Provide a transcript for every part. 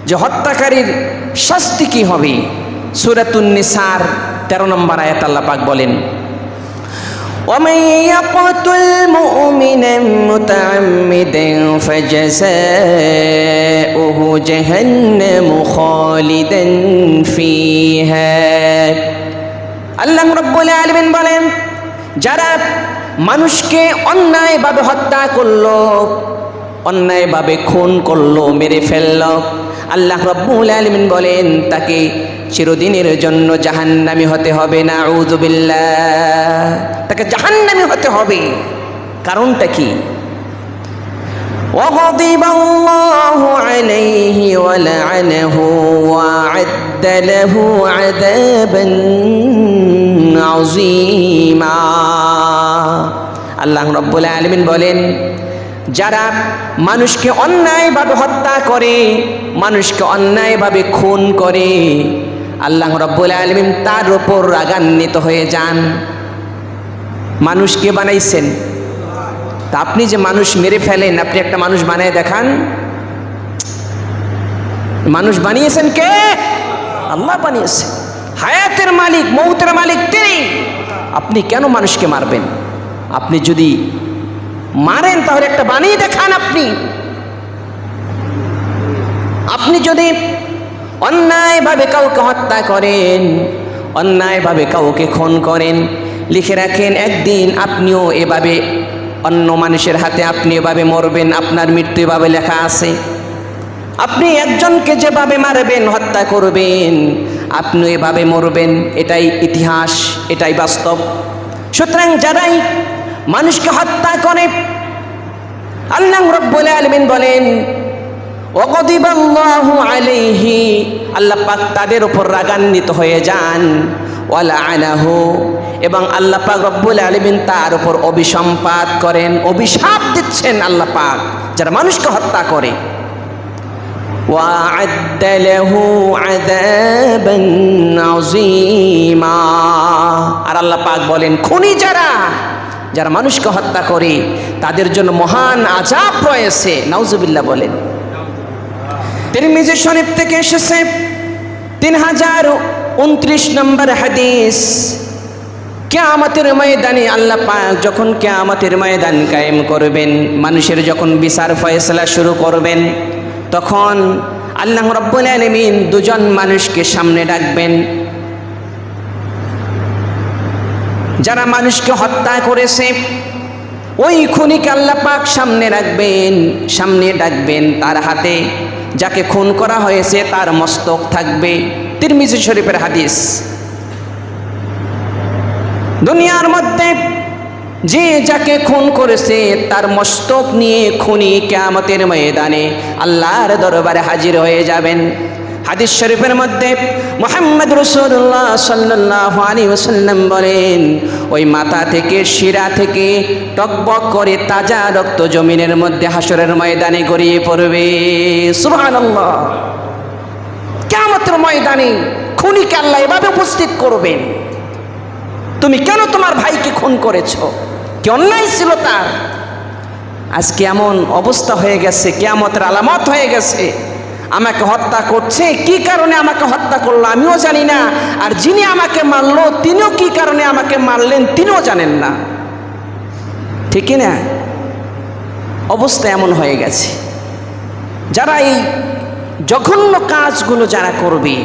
যে হত্যাকারীর শাস্তি কি হবে। সূরাতুন নিসার 13 নম্বর আয়াত আল্লাহ পাক বলেন, ومن يقتل مؤمنا متعمدا فجزاؤه جهنم خالدا فيها। আল্লাহ রাব্বুল আলামিন বলেন, যারা মানুষকে অন্যায়ভাবে হত্যা করলো, অন্যায়ভাবে খুন করলো, মেরে ফেললো, আল্লাহ রাব্বুল আলামিন বলেন তাকে চিরদিনের জন্য জাহান্নামী হতে হবে। নাউযুবিল্লাহ, তাকে জাহান্নামী হতে হবে। কারণটা কি? وغضب الله عليه ولعنه وأعد له عذابا عظيما। আল্লাহ রাব্বুল আলামিন বলেন, যারা মানুষকে অন্যায়ভাবে হত্যা করে, মানুষকে অন্যায়ভাবে খুন করে, আল্লাহ রাব্বুল আলামিন তার উপর রাগান্বিত হয়ে যান। মানুষকে বানাইছেন, তা আপনি যে মানুষ মেরে ফেলেন, আপনি একটা মানুষ বানায় দেখান। মানুষ বানিয়েছেন কে? আল্লাহ বানিয়েছেন। হায়াতের মালিক, মৌতের মালিক তিনি। আপনি কেন মানুষকে মারবেন? আপনি যদি মারেন তাহলে একটা বানিয়ে দেখান। আপনি যদি অন্যায়ভাবে কাউকে হত্যা করেন, অন্যায়ভাবে কাউকে খুন করেন, লিখে রাখেন একদিন আপনিও এভাবে অন্য মানুষের হাতে আপনি এভাবে মরবেন। আপনার মৃত্যু এভাবে লেখা আছে। আপনি একজনকে যেভাবে মারবেন, হত্যা করবেন, আপনি এভাবে মরবেন। এটাই ইতিহাস, এটাই বাস্তব। সুতরাং যারাই মানুষকে হত্যা করে, আল্লাহ রাব্বুল আলামিন বলেন, ওয়াগদিবাল্লাহু আলাইহি, আল্লাহ পাক তাদের উপর রাগান্বিত হয়ে যান, ওয়ালাআনাহু, এবং আল্লাহ পাক রব্বুল আলামিন তার উপর অভিসম্পাত করেন, অভিশাপ দিচ্ছেন আল্লাহ পাক যারা মানুষকে হত্যা করে। وأعد له عذابا عظيما। আর আল্লাহ পাক বলেন, খুনি যারা, যারা মানুষকে হত্যা করে তাদের জন্য মহান আযাব রয়েছে। নাউজুবিল্লাহ বলেন। তিরমিজি শরীফ থেকে এসেছে 3029 নম্বর হাদিস। কিয়ামতের ময়দানে আল্লাহ পাক যখন কিয়ামতের ময়দান কায়েম করবেন, মানুষের যখন বিচার ফয়সালা শুরু করবেন, তখন আল্লাহ রাব্বুল আলামিন দুজন মানুষকে সামনে ডাকবেন। যারা মানুষকে হত্যা করেছে ওই খুনিকে আল্লাহ পাক সামনে রাখবেন, সামনে ডাকবেন। তার হাতে যাকে খুন করা হয়েছে তার মস্তক থাকবে। তিরমিজি শরীফের হাদিস। দুনিয়ার মধ্যে যে যাকে খুন করেছে তার মস্তক নিয়ে খুনি কিয়ামতের ময়দানে আল্লাহর দরবারে হাজির হয়ে যাবেন। হাদিস শরীফের মধ্যে মুহাম্মদ রাসূলুল্লাহ সাল্লাল্লাহু আলাইহি ওয়াসাল্লাম বলেন, ওই মাথা থেকে শিরা থেকে টকবক করে তাজা রক্ত জমিনের মধ্যে হাসরের ময়দানে গড়িয়ে পড়বে। সুবহানাল্লাহ। কিয়ামতের ময়দানে খুনিকে আল্লাহ এভাবে উপস্থিত করবেন, তুমি কেন তোমার ভাইকে খুন করেছো? কি অন্যায় ছিল তার? আজকে এমন অবস্থা হয়ে গেছে, কিয়ামতের আলামত হয়ে গেছে। আমাকে হত্যা করছে, কি কারণে আমাকে হত্যা করলো আমিও জানি না, আর যিনি আমাকে মারলো তিনিও কি কারণে আমাকে মারলেন তিনিও জানেন না। ঠিক না? অবস্থা এমন হয়ে গেছে। যারা এই জঘন্য কাজগুলো যারা করবে,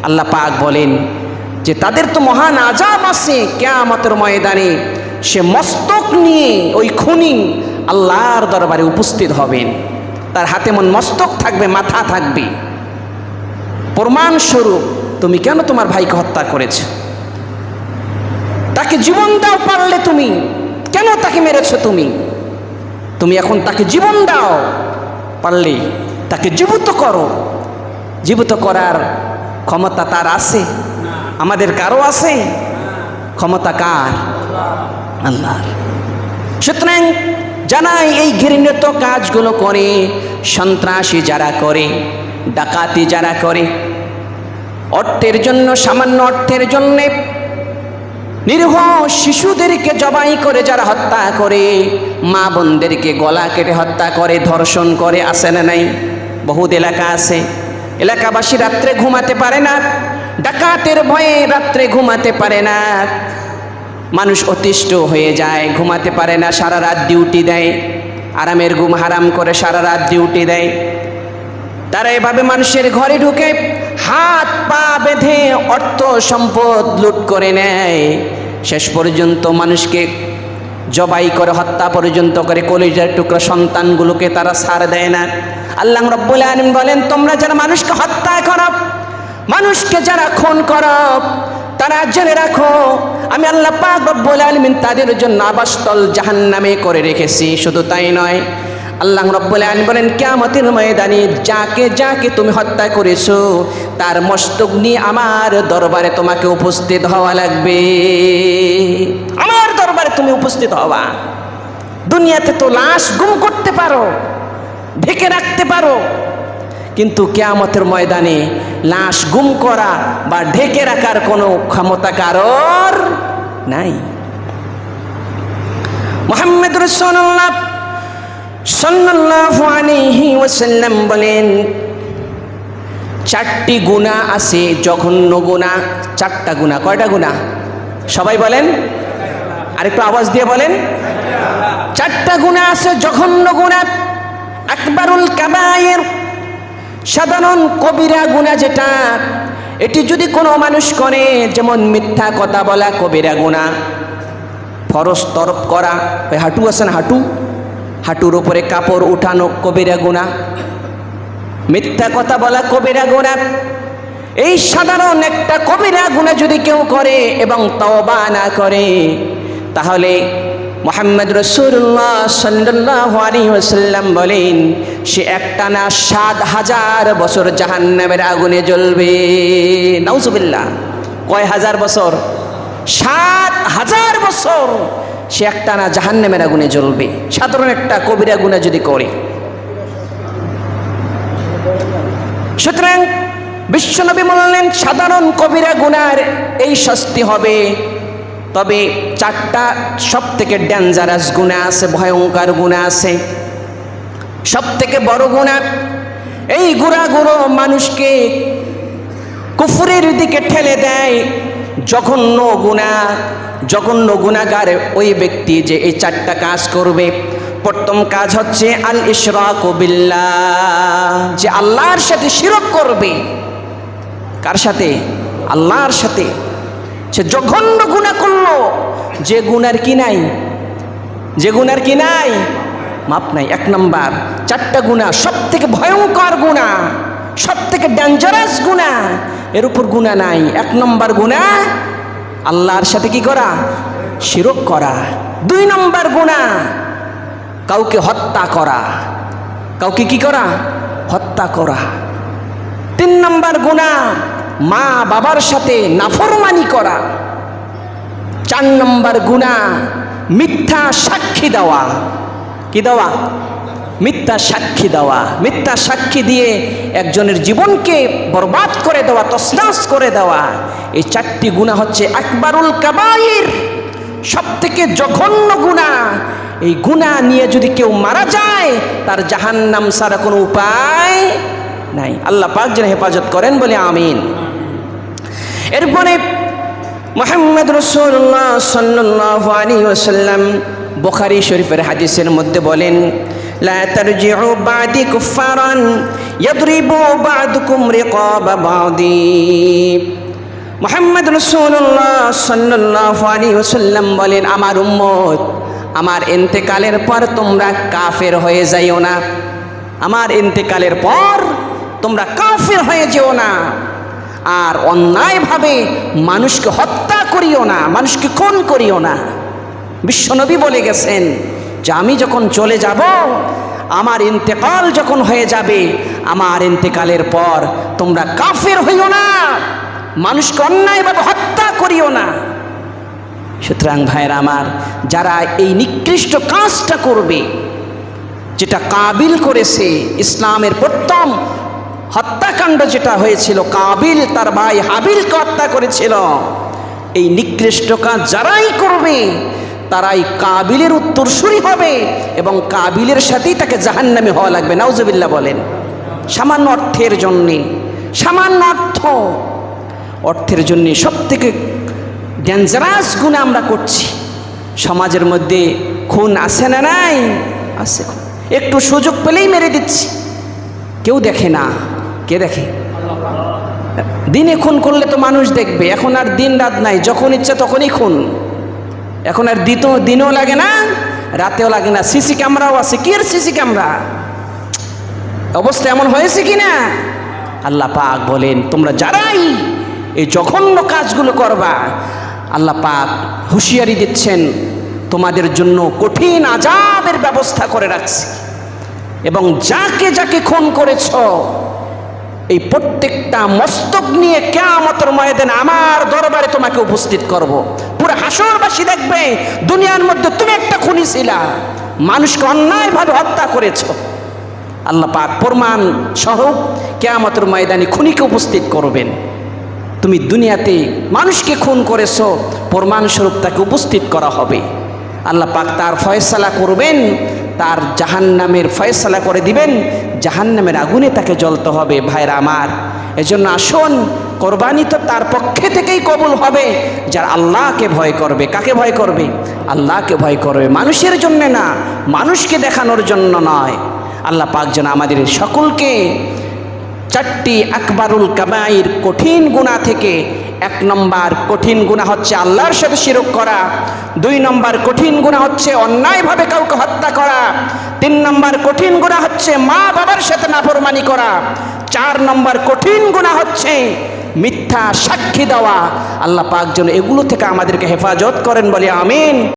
আল্লাহ পাক বলেন যে তাদের তো মহান আযাব আছে কিয়ামতের ময়দানে। সে মস্তক নিয়ে ওই খুনি আল্লাহর দরবারে উপস্থিত হবেন। তার হাতে মন মস্তক থাকবে, মাথা থাকবে। প্রমাণস্বরূপ তুমি কেন তোমার ভাইকে হত্যা করেছ? তাকে জীবন দাও পারলে, তুমি কেন তাকে মেরেছ? তুমি এখন তাকে জীবন দাও, পারলে তাকে জীবিত করো। জীবিত করার ক্ষমতা তার আছে? আমাদের কারো আছে? ক্ষমতা কার? আল্লাহর। সুতরাং যারা এই ঘৃণিত কাজগুলো করে, সন্ত্রাসী যারা করে, ডাকাতি যারা করে, অর্থের জন্য, সামান্য অর্থের জন্য নিরীহ শিশুদেরকে জবাই করে যারা হত্যা করে, মা বোনদেরকে গলা কেটে হত্যা করে, ধর্ষণ করে, আছে না নাই? বহুত এলাকা আছে। এলাকাবাসী রাত্রে ঘুমাতে পারে না, ডাকাতের ভয়ে রাত্রে ঘুমাতে পারে না, মানুষ অতিষ্ঠ হয়ে যায়, ঘুমাতে পারে না, সারা রাত ডিউটি দেয়, আরামের ঘুম হারাম করে সারা রাত ডিউটি দেয়। তারা এভাবে মানুষের ঘরে ঢুকে হাত পা বেঁধে অর্থ সম্পদ লুট করে নেয়, শেষ পর্যন্ত মানুষকে জবাই করে হত্যা পর্যন্ত করে, কলিজার টুকরা সন্তানগুলোকে তারা ছাড় দেয় না। আল্লাহ রাব্বুল আলামিন বলেন, তোমরা যারা মানুষকে হত্যা করো, মানুষকে যারা খুন করো, তারা জেনে রাখো আমি আল্লাহ পাক রব্বুল আলামিন তাদের জন্য আবাসস্থল জাহান্নামে করে রেখেছি। শুধু তাই নয়, আল্লাহ রাব্বুল আলামিন বলেন, কিয়ামতের ময়দানে যাকে যাকে তুমি হত্যা করেছো তার মস্তক নিয়ে আমার দরবারে তোমাকে উপস্থিত হওয়া লাগবে। আমার দরবারে তুমি উপস্থিত হওয়া। দুনিয়াতে তো লাশ গুম করতে পারো, ঢেকে রাখতে পারো, কিন্তু কিয়ামতের ময়দানে লাশ গুম করা বা ঢেকে রাখার কোনো ক্ষমতা কারোর নাই। মুহাম্মদ রাসূলুল্লাহ সাল্লাল্লাহু আলাইহি ওয়াসাল্লাম বলেন, চারটি গুনাহ আছে, জঘন্য গুনাহ। চারটা গুনাহ। কয়টা গুনাহ? সবাই বলেন, আরেকটু আওয়াজ দিয়ে বলেন। চারটা গুনাহ আছে, জঘন্য গুনাহ। আকবারুল কাবায়ের, সাধারণ কবিরা গুনাহ যেটা, এটি যদি কোনো মানুষ করে, যেমন মিথ্যা কথা বলা কবিরা গুনাহ, ফরজ তরফ করা, হাঁটু আছে না, হাঁটুর উপরে কাপড় উঠানো কবিরা গুনাহ, মিথ্যা কথা বলা কবিরা গুনাহ। এই সাধারণ একটা কবিরা গুনাহ যদি কেউ করে এবং তওবা না করে, তাহলে মুহাম্মদ রাসূলুল্লাহ সাল্লাল্লাহু আলাইহি ওয়াসাল্লাম বলেন, সে একটানা ৭,০০০ বছর জাহান্নামের আগুনে জ্বলবে। নাউজুবিল্লাহ। কয় হাজার বছর? ৭,০০০ বছর সে একটানা জাহান্নামের আগুনে জ্বলবে, সাধারণ একটা কবিরা গুনাহ যদি করে। সুতরাং বিশ্বনবী বললেন, সাধারণ কবিরা গুনার এই শাস্তি হবে। তবে চারটা সব থেকে ডেঞ্জারাস গুনাহ আছে, ভয়ঙ্কর গুনাহ আছে, সব থেকে বড় গুনাহ। এই গুনাহগুলো মানুষকে কুফরের দিকে ঠেলে দেয়। জঘন্য গুনাহ, জঘন্য গুনাহগার ওই ব্যক্তি যে এই চারটা কাজ করবে। প্রথম কাজ হচ্ছে আল ইশরাকু বিল্লাহ, যে আল্লাহর সাথে শিরক করবে। কার সাথে? আল্লাহর সাথে। সে জঘন্য গুনাহ করলো, যে গুনার কি নাই, যে গুনার কি নাই, মাপ নাই। এক নাম্বার। চারটা গুনাহ সব থেকে ভয়ঙ্কর গুনাহ, সব থেকে ডেঞ্জারাস গুনাহ, এর উপর গুনাহ নাই। এক নম্বর গুনাহ আল্লাহর সাথে কি করা? শিরক করা। ২ নম্বর গুনাহ কাউকে হত্যা করা, কাউকে কি করা? হত্যা করা। ৩ নম্বর গুনাহ মা বাবার সাথে নাফরমানি করা। ৪ নম্বর গুনাহ মিথ্যা সাক্ষী দেওয়া। কি দেওয়া? মিথ্যা সাক্ষী দেওয়া। মিথ্যা সাক্ষী দিয়ে একজনের জীবনকে বরবাদ করে দেওয়া, তছনছ করে দেওয়া। এই 4টি গুনাহ হচ্ছে আকবারুল কাবাইর, সব থেকে জঘন্য গুনাহ। এই গুনাহ নিয়ে যদি কেউ মারা যায়, তার জাহান্নাম ছাড়া কোনো উপায় নাই। আল্লাহ পাক যেন হেফাজত করেন, বলে আমিন। এরপরে মুহাম্মদ রাসূলুল্লাহ সাল্লাল্লাহু আলাইহি ওয়াসাল্লাম বুখারী শরীফের হাদিসের মধ্যে বলেন, লা তারজিউ বাদি কুফারান ইয়াদরিবু বা'দুকুম রিকাবা বা'দি। মুহাম্মদ রাসূলুল্লাহ সাল্লাল্লাহু আলাইহি ওয়াসাল্লাম বলেন, আমার উম্মত, আমার ইন্তেকালের পর তোমরা কাফের হয়ে যাইও না। আমার ইন্তেকালের পর তোমরা কাফের হয়ে যেও না, আর অন্যায়ভাবে মানুষকে হত্যা করিও না, মানুষকে খুন করিও না। বিশ্বনবী বলে গেছেন যে আমি যখন চলে যাব, আমার ইন্তেকাল যখন হয়ে যাবে, আমার ইন্তেকালের পর তোমরা কাফের হইও না, মানুষকে অন্যায়ভাবে হত্যা করিও না। সুতরাং ভাইরা আমার, যারা এই নিকৃষ্ট কাজটা করবে, যেটা কাবিল করেছে, ইসলামের প্রথম হত্যাকাণ্ড যেটা হয়েছিল, কাবিল তার ভাই হাবিলকে হত্যা করেছিল, এই নিকৃষ্ট কাজ যারাই করবে তারাই কাবিলের উত্তরসূরি হবে এবং কাবিলের সাথেই তাকে জাহান্নামে হওয়া লাগবে। নাউজুবিল্লাহ বলেন। সামান্য অর্থের জন্যে সামান্য অর্থের জন্য সব থেকে ডেঞ্জারাস গুণ আমরা করছি। সমাজের মধ্যে খুন আছে না নাই? আছে। একটু সুযোগ পেলেই মেরে দিচ্ছি, কেউ দেখে না। কে দেখে? দিনে খুন করলে তো মানুষ দেখবে, এখন আর দিন রাত নাই, যখন ইচ্ছা তখনই খুন। এখন আর দিনও লাগে না, রাতেও লাগে না, সিসি ক্যামেরাও আছে। কি আর সিসি ক্যামেরা? অবস্থা এমন হয়েছে কি না? আল্লাহ পাক বলেন, তোমরা যারাই এই জঘন্য কাজগুলো করবা, আল্লাহ পাক হুঁশিয়ারি দিচ্ছেন, তোমাদের জন্য কঠিন আযাবের ব্যবস্থা করে রাখছি। এবং যাকে যাকে খুন করেছ, এই প্রত্যেকটা মস্তক নিয়ে কিয়ামতের ময়দানে আমার দরবারে তোমাকে উপস্থিত করব। পুরো হাসরবাসী দেখবে দুনিয়ার মধ্যে তুমি একটা খুনি ছিলা, মানুষকে অন্যায়ভাবে হত্যা করেছ। আল্লাহ পাক প্রমাণ সহ কিয়ামতের ময়দানে খুনিকে উপস্থিত করবেন। তুমি দুনিয়াতে মানুষকে খুন করেছ, প্রমাণস্বরূপ তাকে উপস্থিত করা হবে। আল্লাহ পাক তার ফয়সালা করবেন, তার জাহান্নামের ফয়সালা করে দিবেন, জাহান্নামের আগুনে তাকে জ্বলতে হবে। ভাইরা আমার, এজন্য আসুন, কোরবানি তো তার পক্ষে থেকেই কবুল হবে যারা আল্লাহকে ভয় করবে। কাকে ভয় করবে? আল্লাহকে ভয় করবে, মানুষের জন্য না, মানুষকে দেখানোর জন্য নয়। আল্লাহ পাক যেন আমাদের সকলকে 4টি আকবারুল কাবাইর কঠিন গুনাহ থেকে, 1 নম্বর কঠিন গুনাহ হচ্ছে আল্লাহর সাথে শিরক করা, 2 নম্বর কঠিন গুনাহ হচ্ছে অন্যায়ভাবে কাউকে হত্যা করা, 3 নম্বর কঠিন গুনাহ হচ্ছে মা বাবার সাথে নাফরমানি করা, 4 নম্বর কঠিন গুনাহ হচ্ছে মিথ্যা সাক্ষী দেওয়া। আল্লাহ পাক যেন এগুলো থেকে আমাদেরকে হেফাজত করেন, বলে আমিন।